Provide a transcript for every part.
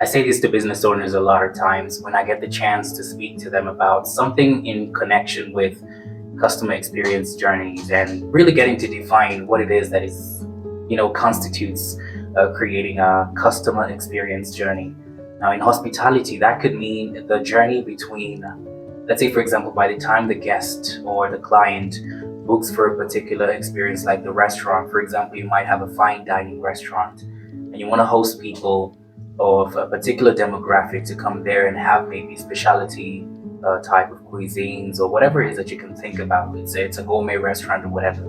say this to business owners a lot of times when I get the chance to speak to them about something in connection with customer experience journeys and really getting to define what it is that constitutes creating a customer experience journey. Now, in hospitality, that could mean the journey between, let's say, for example, by the time the guest or the client books for a particular experience, like the restaurant, for example, you might have a fine dining restaurant and you want to host people of a particular demographic to come there and have maybe specialty type of cuisines or whatever it is that you can think about. Let's say it's a gourmet restaurant or whatever.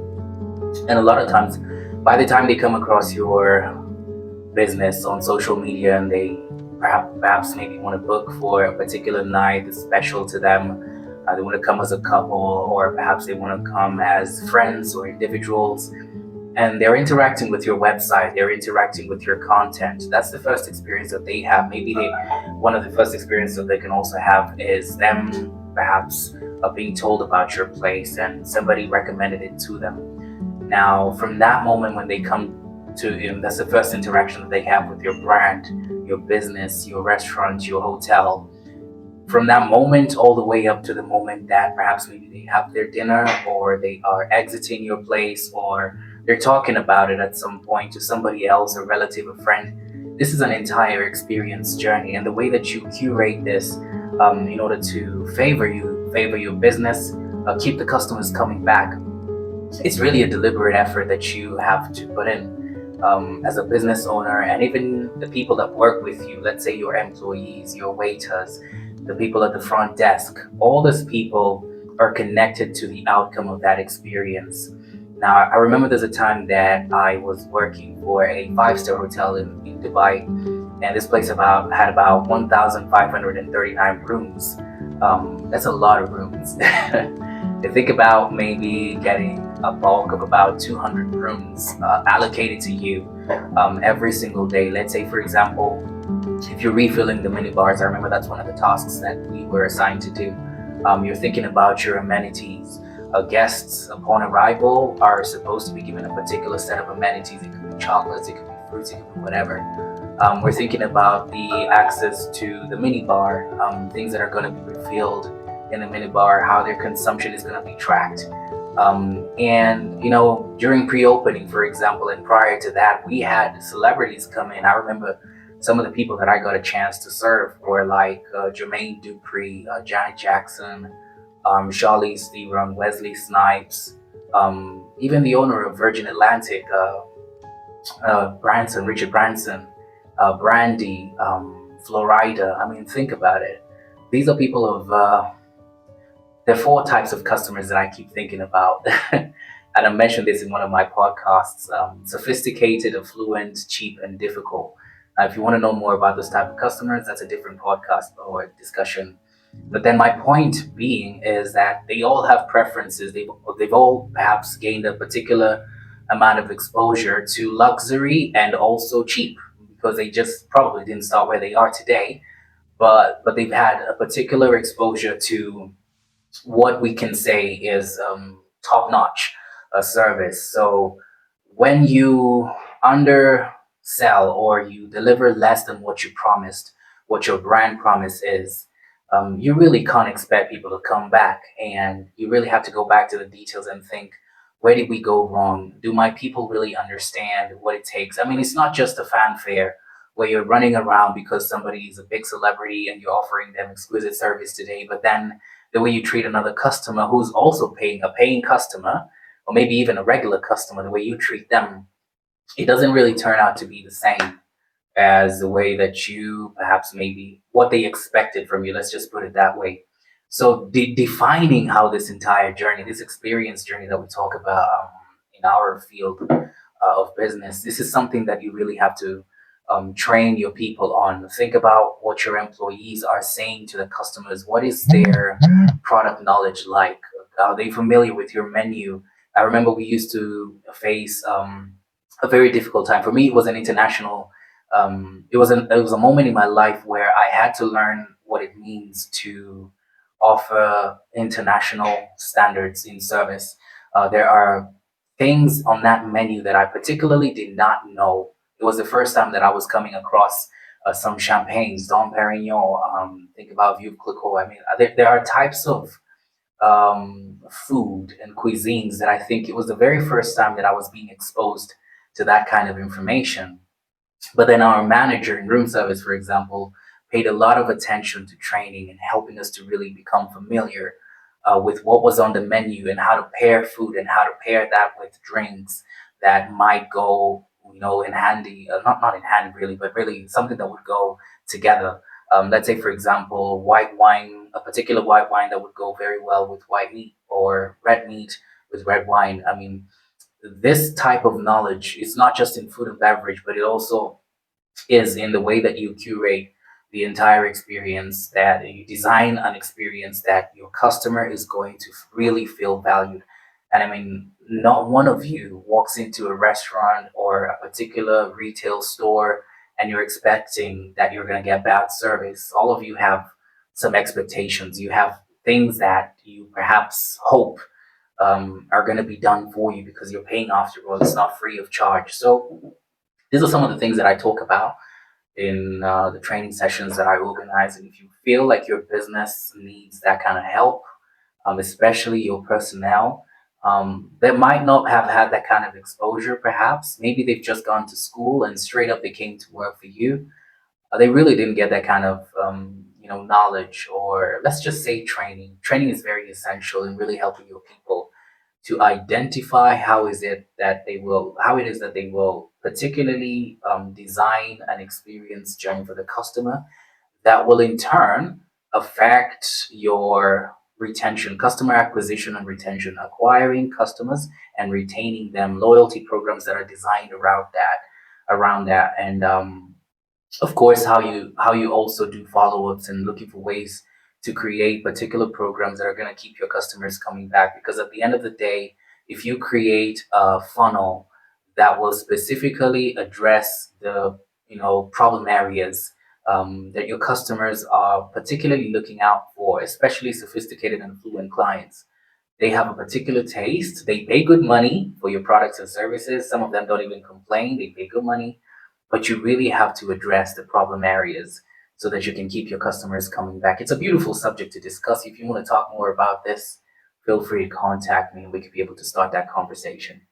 And a lot of times, by the time they come across your business on social media and they perhaps maybe want to book for a particular night that's special to them, they want to come as a couple or perhaps they want to come as friends or individuals, and they're interacting with your website, they're interacting with your content. That's the first experience that they have. Maybe one of the first experiences that they can also have is them perhaps being told about your place and somebody recommended it to them. Now, from that moment when they come to you, that's the first interaction that they have with your brand, your business, your restaurant, your hotel. From that moment all the way up to the moment that perhaps maybe they have their dinner or they are exiting your place or they're talking about it at some point to somebody else, a relative, a friend. This is an entire experience journey, and the way that you curate this in order to favor your business, keep the customers coming back, it's really a deliberate effort that you have to put in as a business owner, and even the people that work with you, let's say your employees, your waiters, the people at the front desk. All these people are connected to the outcome of that experience. Now, I remember there's a time that I was working for a five-star hotel in Dubai, and this place had about 1,539 rooms. That's a lot of rooms. You think about maybe getting a bulk of about 200 rooms allocated to you every single day. Let's say, for example, if you're refilling the mini bars, I remember that's one of the tasks that we were assigned to do. You're thinking about your amenities. Guests upon arrival are supposed to be given a particular set of amenities. It could be chocolates, it could be fruits, it could be whatever. We're thinking about the access to the mini bar, things that are going to be refilled in the mini bar, how their consumption is going to be tracked. And during pre-opening, for example, and prior to that, we had celebrities come in. I remember some of the people that I got a chance to serve were like Jermaine Dupri, Janet Jackson, Charlize Theron, Wesley Snipes, even the owner of Virgin Atlantic, Richard Branson, Brandy, Florida. I mean, think about it. These are people of, there are four types of customers that I keep thinking about. And I mentioned this in one of my podcasts, sophisticated, affluent, cheap, and difficult. If you want to know more about those type of customers, that's a different podcast or discussion. But then my point being is that they all have preferences. They've all perhaps gained a particular amount of exposure to luxury and also cheap because they just probably didn't start where they are today, but they've had a particular exposure to what we can say is top-notch service. So when you undersell or you deliver less than what you promised, what your brand promise is, you really can't expect people to come back, and you really have to go back to the details and think, where did we go wrong? Do my people really understand what it takes? I mean, it's not just a fanfare where you're running around because somebody is a big celebrity and you're offering them exquisite service today, but then the way you treat another customer who's also a paying customer, or maybe even a regular customer, the way you treat them, it doesn't really turn out to be the same as the way that you perhaps maybe what they expected from you. Let's just put it that way. So defining how this entire journey, this experience journey that we talk about in our field of business, this is something that you really have to train your people on. Think about what your employees are saying to the customers. What is their product knowledge like? Are they familiar with your menu? I remember we used to face a very difficult time. For me, it was an international. It was a moment in my life where I had to learn what it means to offer international standards in service. There are things on that menu that I particularly did not know. It was the first time that I was coming across some champagnes, Dom Perignon. Think about Veuve Clicquot. I mean, there are types of food and cuisines that I think it was the very first time that I was being exposed to that kind of information. But then our manager in room service, for example, paid a lot of attention to training and helping us to really become familiar with what was on the menu and how to pair food and how to pair that with drinks that might go, in handy, not in hand really, but really something that would go together. Let's say, for example, white wine, a particular white wine that would go very well with white meat, or red meat with red wine. I mean, this type of knowledge is not just in food and beverage, but it also is in the way that you curate the entire experience, that you design an experience that your customer is going to really feel valued. And I mean, not one of you walks into a restaurant or a particular retail store and you're expecting that you're going to get bad service. All of you have some expectations. You have things that you perhaps hope are going to be done for you because you're paying after all. It's not free of charge. So these are some of the things that I talk about in the training sessions that I organize. And if you feel like your business needs that kind of help, especially your personnel, that might not have had that kind of exposure, perhaps. Maybe they've just gone to school and straight up they came to work for you. They really didn't get that kind of knowledge, or let's just say training. Training is very essential in really helping your people to identify how it is that they will particularly design an experience journey for the customer that will in turn affect your retention, customer acquisition and retention, acquiring customers and retaining them, loyalty programs that are designed around that, and of course how you also do follow-ups and looking for ways to create particular programs that are going to keep your customers coming back, because at the end of the day, if you create a funnel that will specifically address the problem areas that your customers are particularly looking out for, especially sophisticated and fluent clients. They have a particular taste. They pay good money for your products and services. Some of them don't even complain. They pay good money, but you really have to address the problem areas so that you can keep your customers coming back. It's a beautiful subject to discuss. If you want to talk more about this, feel free to contact me and we could be able to start that conversation.